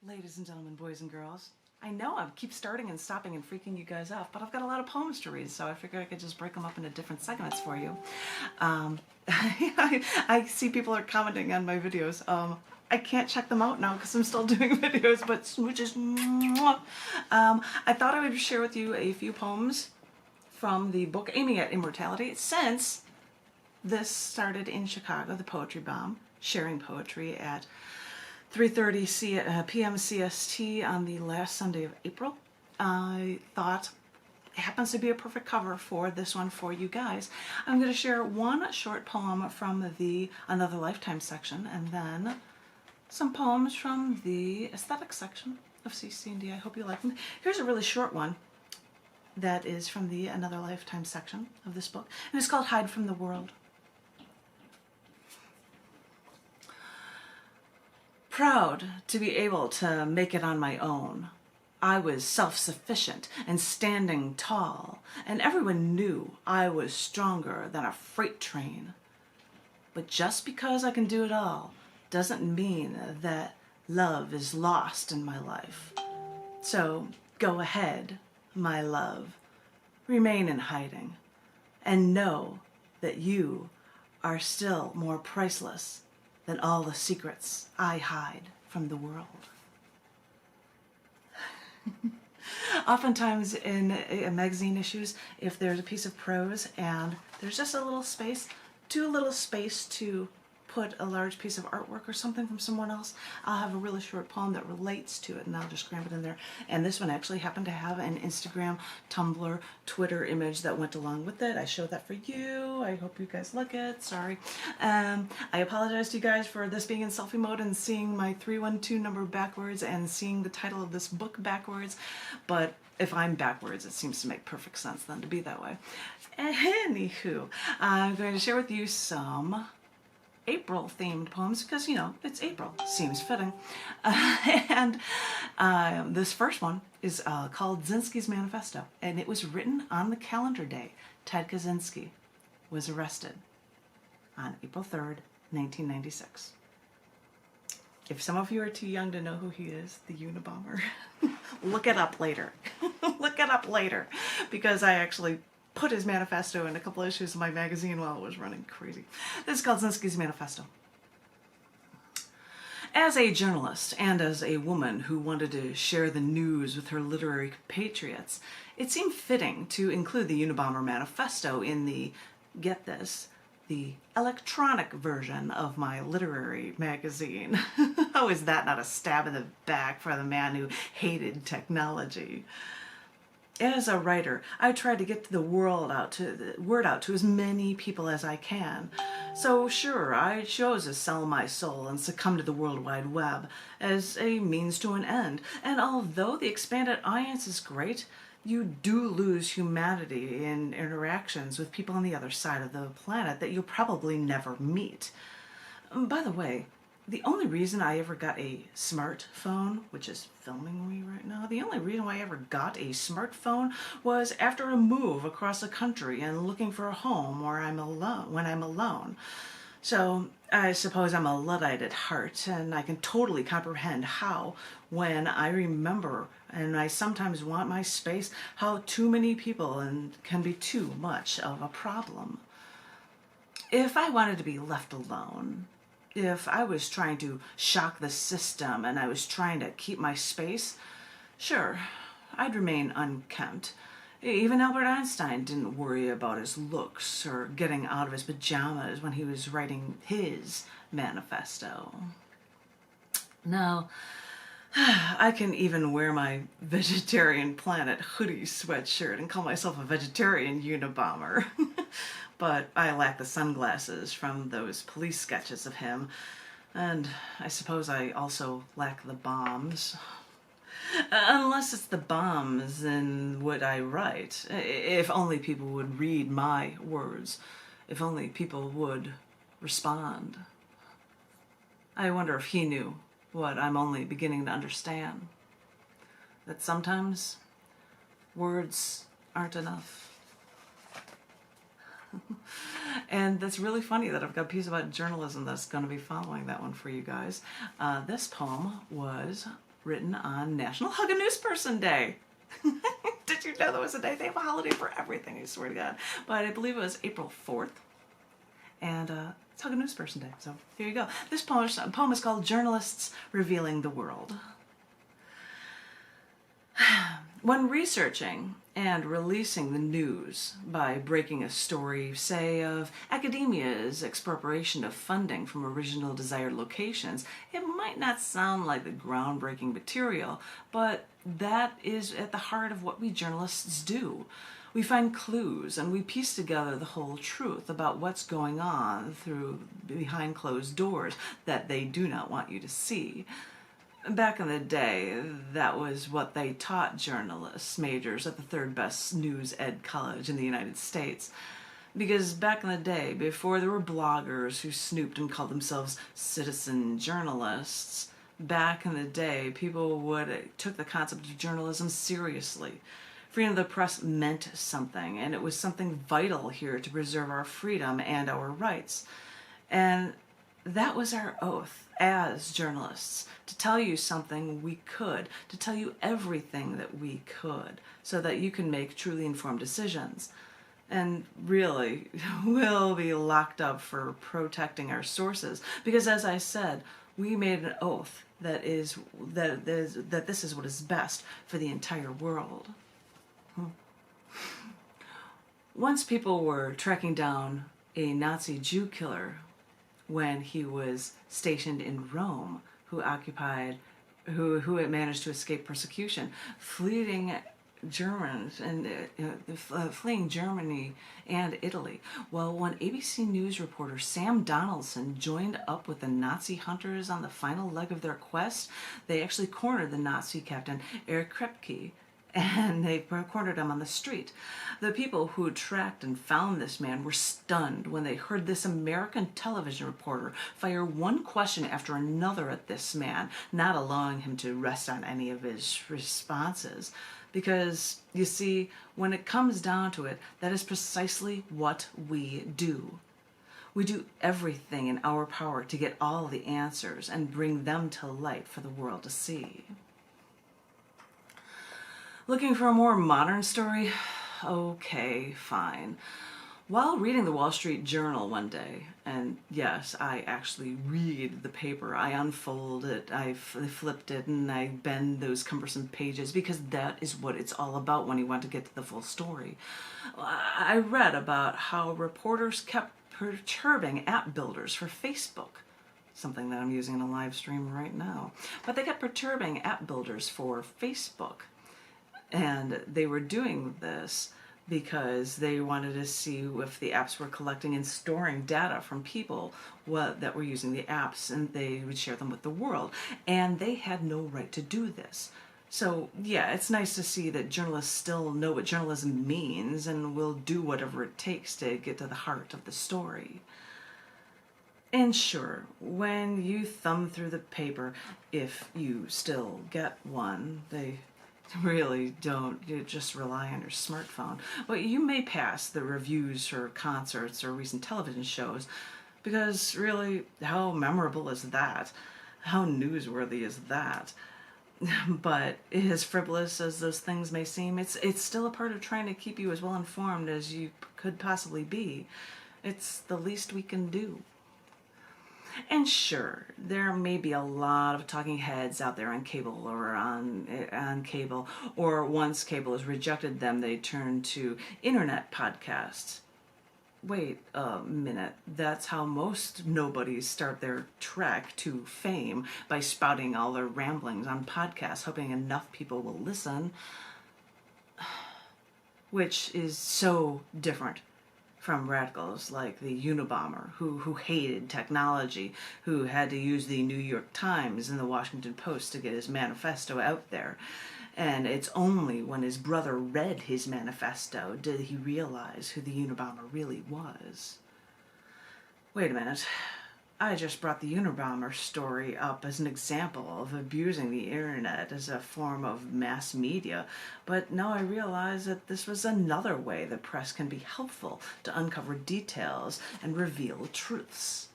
Ladies and gentlemen, boys and girls, I know I keep starting and stopping and freaking you guys off, but I've got a lot of poems to read, so I figured I could just break them up into different segments for you. I see people are commenting on my videos. I can't check them out now because I'm still doing videos, but smooches. I thought I would share with you a few poems from the book Aiming at Immortality, since this started in Chicago, the Poetry Bomb, sharing poetry at 3:30 p.m. CST on the last Sunday of April. I thought it happens to be a perfect cover for this one for you guys. I'm going to share one short poem from the Another Lifetime section, and then some poems from the aesthetics section of cc&d. I hope you like them. Here's a really short one that is from the Another Lifetime section of this book, and it's called Hide from the World. Proud to be able to make it on my own. I was self-sufficient and standing tall, and everyone knew I was stronger than a freight train. But just because I can do it all doesn't mean that love is lost in my life. So go ahead, my love. Remain in hiding, and know that you are still more priceless than all the secrets I hide from the world. Oftentimes in magazine issues, if there's a piece of prose and there's just a little space, too little space to put a large piece of artwork or something from someone else, I'll have a really short poem that relates to it, and I'll just cram it in there. And this one actually happened to have an Instagram, Tumblr, Twitter image that went along with it. I showed that for you. I hope you guys like it. Sorry. I apologize to you guys for this being in selfie mode and seeing my 312 number backwards and seeing the title of this book backwards, but if I'm backwards, it seems to make perfect sense then to be that way. Anywho, I'm going to share with you some April themed poems because, you know, it's April, seems fitting. This first one is called Zinski's Manifesto, and it was written on the calendar day Ted Kaczynski was arrested on April 3rd, 1996. If some of you are too young to know who he is, the Unabomber, look it up later. Look it up later, because I actually put his manifesto in a couple issues of my magazine while it was running crazy. This is called Zinski's Manifesto. As a journalist and as a woman who wanted to share the news with her literary compatriots, it seemed fitting to include the Unabomber Manifesto in the, get this, the electronic version of my literary magazine. How is that not a stab in the back for the man who hated technology? As a writer, I try to get the word out to as many people as I can. So sure, I chose to sell my soul and succumb to the World Wide Web as a means to an end. And although the expanded audience is great, you do lose humanity in interactions with people on the other side of the planet that you'll probably never meet. By the way, the only reason I ever got a smartphone, which is filming me right now, the only reason why I ever got a smartphone was after a move across the country and looking for a home where I'm alone, when I'm alone. So I suppose I'm a Luddite at heart, and I can totally comprehend how, when I remember, and I sometimes want my space, how too many people can be too much of a problem. If I wanted to be left alone, if I was trying to shock the system and I was trying to keep my space, sure, I'd remain unkempt. Even Albert Einstein didn't worry about his looks or getting out of his pajamas when he was writing his manifesto. Now, I can even wear my Vegetarian Planet hoodie sweatshirt and call myself a vegetarian Unabomber. But I lack the sunglasses from those police sketches of him, and I suppose I also lack the bombs. Unless it's the bombs in what I write. If only people would read my words. If only people would respond. I wonder if he knew what I'm only beginning to understand. That sometimes words aren't enough. And that's really funny that I've got a piece about journalism that's going to be following that one for you guys. This poem was written on National Hug a Newsperson Day. Did you know that was a day? They have a holiday for everything, I swear to God. But I believe it was April 4th. And it's Hug a Newsperson Day. So here you go. This poem is called Journalists Revealing the World. When researching and releasing the news by breaking a story, say, of academia's expropriation of funding from original desired locations, it might not sound like the groundbreaking material, but that is at the heart of what we journalists do. We find clues and we piece together the whole truth about what's going on through behind closed doors that they do not want you to see. Back in the day, that was what they taught journalists majors at the third best news ed college in the United States. Because back in the day, before there were bloggers who snooped and called themselves citizen journalists, back in the day, people took the concept of journalism seriously. Freedom of the press meant something, and it was something vital here to preserve our freedom and our rights. And that was our oath as journalists, to tell you something we could, to tell you everything that we could, so that you can make truly informed decisions. And really, we'll be locked up for protecting our sources, because as I said, we made an oath that this is what is best for the entire world. Once people were tracking down a Nazi Jew killer when he was stationed in Rome, who had managed to escape persecution, fleeing Germans and fleeing Germany and Italy. Well, when ABC News reporter Sam Donaldson joined up with the Nazi hunters on the final leg of their quest, they actually cornered the Nazi captain Erich Krepke, and they cornered him on the street. The people who tracked and found this man were stunned when they heard this American television reporter fire one question after another at this man, not allowing him to rest on any of his responses. Because, you see, when it comes down to it, that is precisely what we do. We do everything in our power to get all the answers and bring them to light for the world to see. Looking for a more modern story? Okay, fine. While reading the Wall Street Journal one day, and yes, I actually read the paper, I unfold it, I flipped it, and I bend those cumbersome pages, because that is what it's all about when you want to get to the full story. I read about how reporters kept perturbing app builders for Facebook, something that I'm using in a live stream right now. But they kept perturbing app builders for Facebook. And they were doing this because they wanted to see if the apps were collecting and storing data from people that were using the apps, and they would share them with the world. And they had no right to do this. So yeah, it's nice to see that journalists still know what journalism means and will do whatever it takes to get to the heart of the story. And sure, when you thumb through the paper, if you still get one, they really don't, you just rely on your smartphone. But you may pass the reviews for concerts or recent television shows, because really, how memorable is that? How newsworthy is that? But as frivolous as those things may seem, it's still a part of trying to keep you as well informed as you could possibly be. It's the least we can do. And sure, there may be a lot of talking heads out there on cable or on cable, or once cable has rejected them, they turn to internet podcasts. Wait a minute, that's how most nobodies start their trek to fame, by spouting all their ramblings on podcasts, hoping enough people will listen, which is so different from radicals like the Unabomber, who hated technology, who had to use the New York Times and the Washington Post to get his manifesto out there. And it's only when his brother read his manifesto did he realize who the Unabomber really was. Wait a minute. I just brought the Unabomber story up as an example of abusing the internet as a form of mass media, but now I realize that this was another way the press can be helpful to uncover details and reveal truths.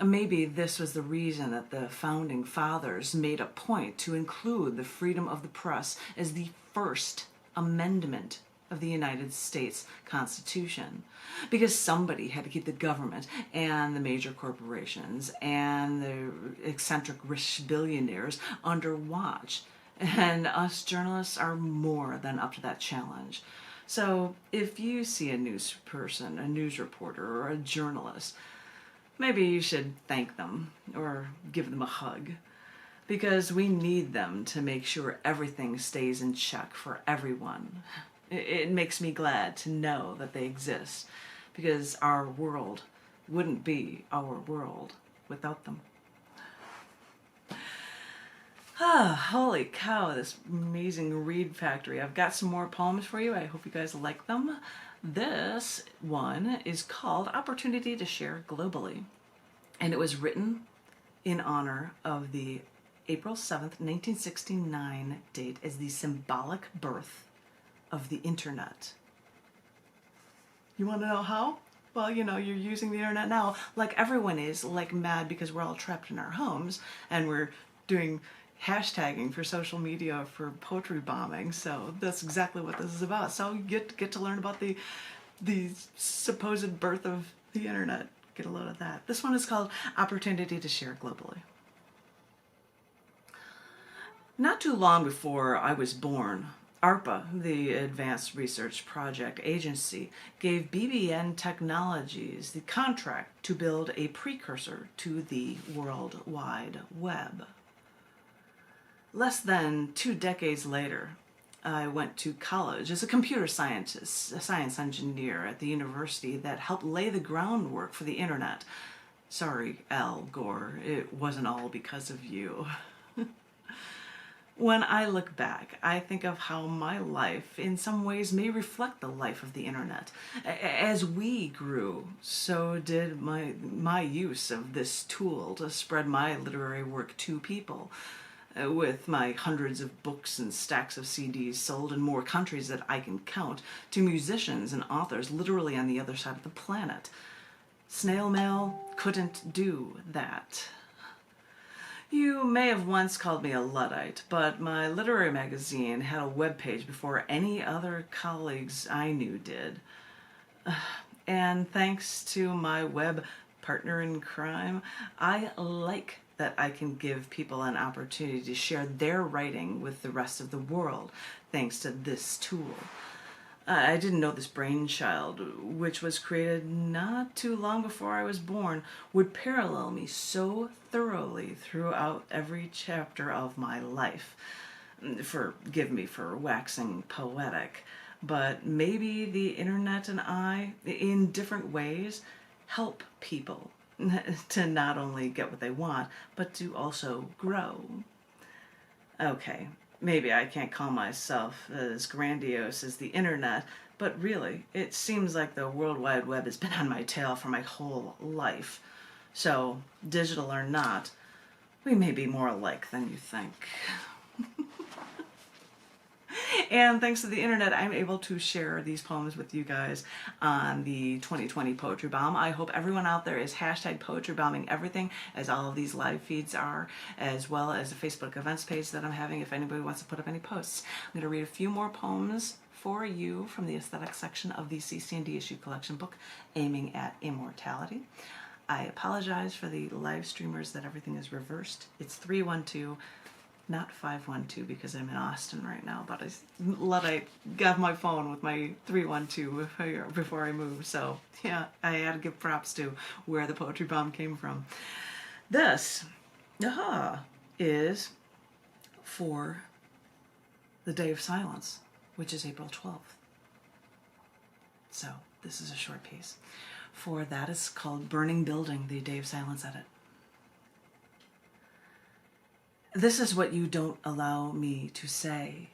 Maybe this was the reason that the founding fathers made a point to include the freedom of the press as the first amendment of the United States Constitution, because somebody had to keep the government and the major corporations and the eccentric rich billionaires under watch. And us journalists are more than up to that challenge. So if you see a news person, a news reporter, or a journalist, maybe you should thank them or give them a hug, because we need them to make sure everything stays in check for everyone. It makes me glad to know that they exist, because our world wouldn't be our world without them. Holy cow, this amazing read factory. I've got some more poems for you. I hope you guys like them. This one is called Opportunity to Share Globally, and it was written in honor of the April 7th, 1969 date as the symbolic birth of the internet. You want to know how? Well, you know, you're using the internet now like everyone is, like mad, because we're all trapped in our homes and we're doing hashtagging for social media for poetry bombing. So that's exactly what this is about. So you get to learn about the supposed birth of the internet. Get a load of that. This one is called Opportunity to Share Globally. Not too long before I was born, ARPA, the Advanced Research Project Agency, gave BBN Technologies the contract to build a precursor to the World Wide Web. Less than 2 decades later, I went to college as a computer scientist, a science engineer at the university that helped lay the groundwork for the internet. Sorry, Al Gore, it wasn't all because of you. When I look back, I think of how my life in some ways may reflect the life of the internet. As we grew, so did my use of this tool to spread my literary work to people. With my hundreds of books and stacks of CDs sold in more countries that I can count, to musicians and authors literally on the other side of the planet. Snail mail couldn't do that. You may have once called me a Luddite, but my literary magazine had a webpage before any other colleagues I knew did. And thanks to my web partner in crime, I like that I can give people an opportunity to share their writing with the rest of the world, thanks to this tool. I didn't know this brainchild, which was created not too long before I was born, would parallel me so thoroughly throughout every chapter of my life. Forgive me for waxing poetic, but maybe the internet and I, in different ways, help people to not only get what they want, but to also grow. Okay, maybe I can't call myself as grandiose as the internet, but really, it seems like the World Wide Web has been on my tail for my whole life. So, digital or not, we may be more alike than you think. And thanks to the internet, I'm able to share these poems with you guys on the 2020 Poetry Bomb. I hope everyone out there is hashtag poetry bombing everything, as all of these live feeds are, as well as the Facebook events page that I'm having if anybody wants to put up any posts. I'm going to read a few more poems for you from the aesthetic section of the cc&d issue collection book, Aiming at Immortality. I apologize for the live streamers that everything is reversed. It's 312. Not 512 because I'm in Austin right now, but I got my phone with my 312 before I moved. So yeah, I had to give props to where the poetry bomb came from. This is for the Day of Silence, which is April 12th. So this is a short piece. For that is called Burning Building, the Day of Silence Edit. This is what you don't allow me to say.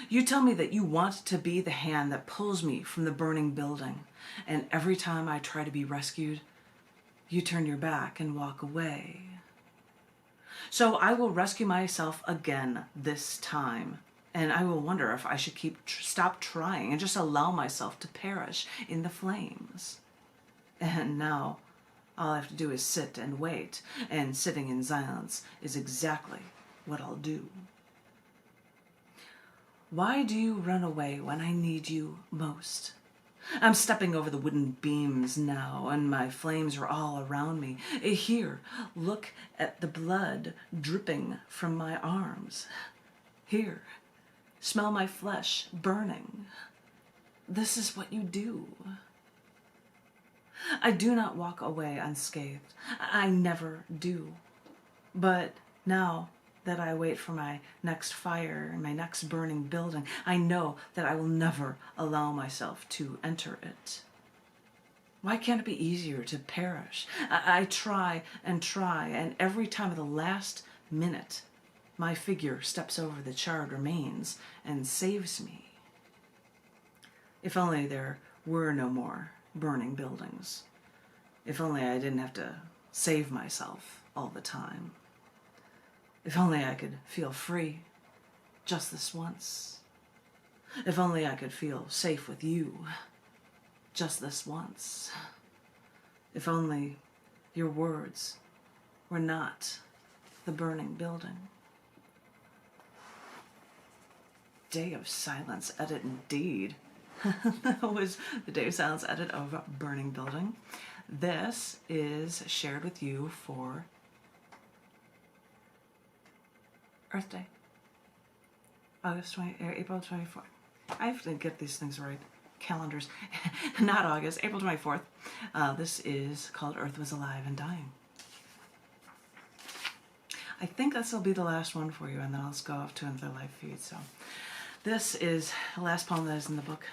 You tell me that you want to be the hand that pulls me from the burning building, and every time I try to be rescued, you turn your back and walk away. So I will rescue myself again this time, and I will wonder if I should stop trying and just allow myself to perish in the flames. And now All I have to do is sit and wait, and sitting in silence is exactly what I'll do. Why do you run away when I need you most? I'm stepping over the wooden beams now, and my flames are all around me. Here, look at the blood dripping from my arms. Here, smell my flesh burning. This is what you do. I do not walk away unscathed. I never do. But now that I wait for my next fire and my next burning building, I know that I will never allow myself to enter it. Why can't it be easier to perish? I try, and every time at the last minute, my figure steps over the charred remains and saves me. If only there were no more burning buildings. If only I didn't have to save myself all the time. If only I could feel free just this once. If only I could feel safe with you just this once. If only your words were not the burning building. Day of Silence edit indeed. That was the Day of Silence edit of Burning Building. This is shared with you for Earth Day, April 24th. I have to get these things right. Calendars. Not August, April 24th. This is called Earth Was Alive and Dying. I think this will be the last one for you, and then I'll just go off to another live feed. So this is the last poem that is in the book,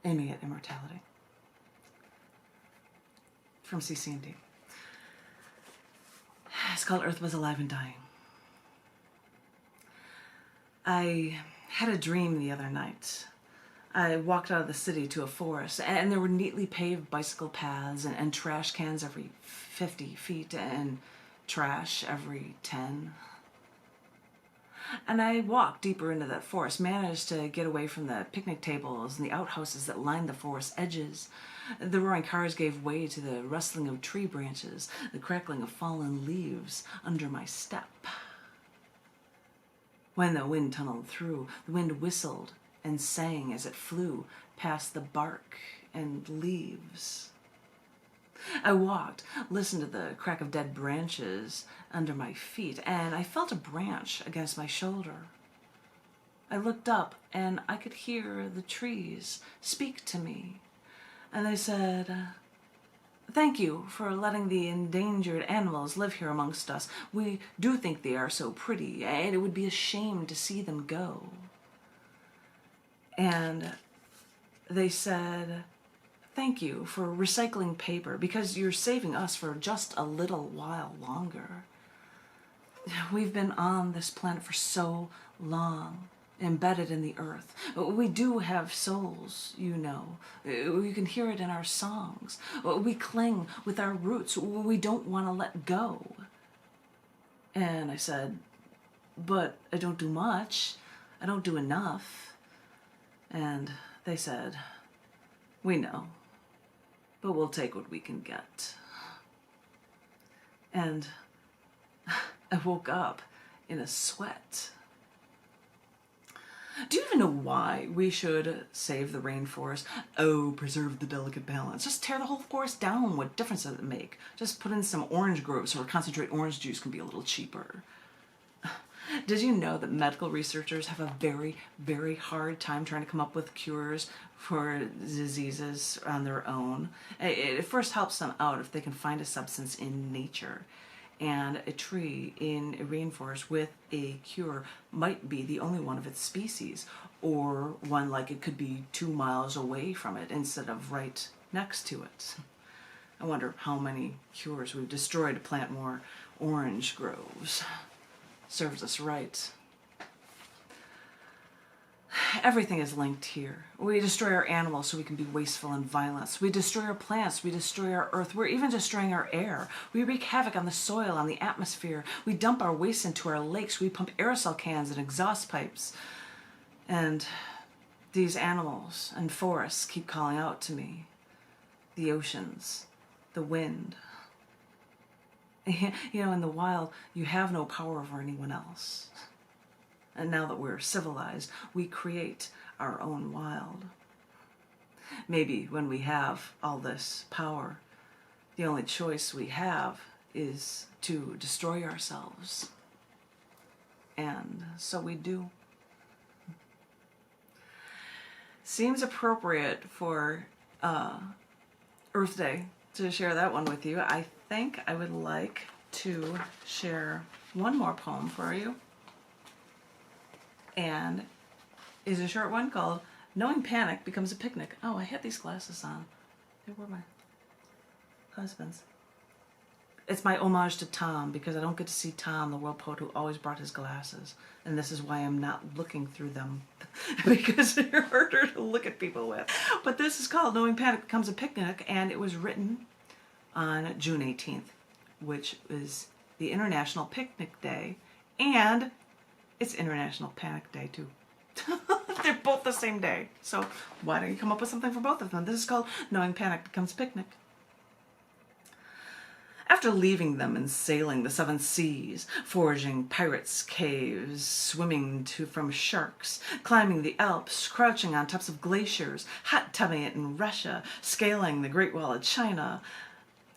Aiming at Immortality, from cc&d. It's called Earth Was Alive and Dying. I had a dream the other night. I walked out of the city to a forest, and there were neatly paved bicycle paths and trash cans every 50 feet and trash every 10. And I walked deeper into that forest, managed to get away from the picnic tables and the outhouses that lined the forest edges. The roaring cars gave way to the rustling of tree branches, the crackling of fallen leaves under my step. When the wind tunneled through, the wind whistled and sang as it flew past the bark and leaves. I walked, listened to the crack of dead branches under my feet, and I felt a branch against my shoulder. I looked up, and I could hear the trees speak to me, and they said, "Thank you for letting the endangered animals live here amongst us. We do think they are so pretty, and it would be a shame to see them go." And they said, "Thank you for recycling paper, because you're saving us for just a little while longer. We've been on this planet for so long, embedded in the earth. We do have souls, you know. You can hear it in our songs. We cling with our roots. We don't want to let go." And I said, "But I don't do much. I don't do enough." And they said, "We know, but we'll take what we can get." And I woke up in a sweat. Do you even know why we should save the rainforest? Oh, preserve the delicate balance. Just tear the whole forest down. What difference does it make? Just put in some orange groves so our concentrate orange juice can be a little cheaper. Did you know that medical researchers have a very, very hard time trying to come up with cures for diseases on their own? It first helps them out if they can find a substance in nature. And a tree in a rainforest with a cure might be the only one of its species, or one like it could be 2 miles away from it instead of right next to it. I wonder how many cures we've destroyed to plant more orange groves. Serves us right. Everything is linked here. We destroy our animals so we can be wasteful and violent. We destroy our plants. We destroy our earth. We're even destroying our air. We wreak havoc on the soil, on the atmosphere. We dump our waste into our lakes. We pump aerosol cans and exhaust pipes. And these animals and forests keep calling out to me. The oceans, the wind. You know, in the wild, you have no power over anyone else. And now that we're civilized, we create our own wild. Maybe when we have all this power, the only choice we have is to destroy ourselves. And so we do. Seems appropriate for Earth Day to share that one with you. I think I would like to share one more poem for you. And is a short one called Knowing Panic Becomes a Picnic. Oh, I had these glasses on. They were my husband's. It's my homage to Tom, because I don't get to see Tom, the world poet who always brought his glasses. And this is why I'm not looking through them, because they're harder to look at people with. But this is called Knowing Panic Becomes a Picnic, and it was written on June 18th, which is the International Picnic Day, and it's International Panic Day too. They're both the same day. So why don't you come up with something for both of them? This is called Knowing Panic Becomes a Picnic. After leaving them and sailing the 7 seas, foraging pirates' caves, swimming from sharks, climbing the Alps, crouching on tops of glaciers, hot tubbing it in Russia, scaling the Great Wall of China,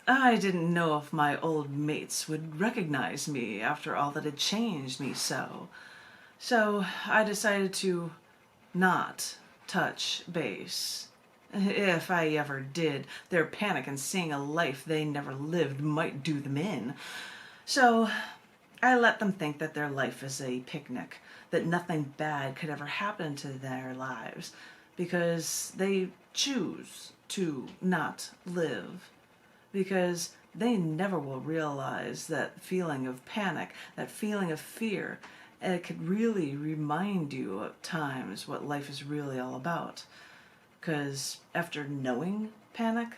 I didn't know if my old mates would recognize me after all that had changed me so. So I decided to not touch base. If I ever did, their panic and seeing a life they never lived might do them in. So I let them think that their life is a picnic, that nothing bad could ever happen to their lives, because they choose to not live, because they never will realize that feeling of panic, that feeling of fear. It could really remind you at times what life is really all about. Because after knowing panic,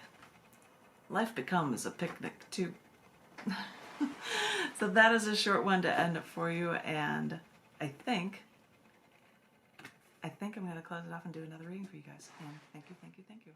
life becomes a picnic too. So that is a short one to end it for you, and I think I'm going to close it off and do another reading for you guys. And thank you, thank you, thank you.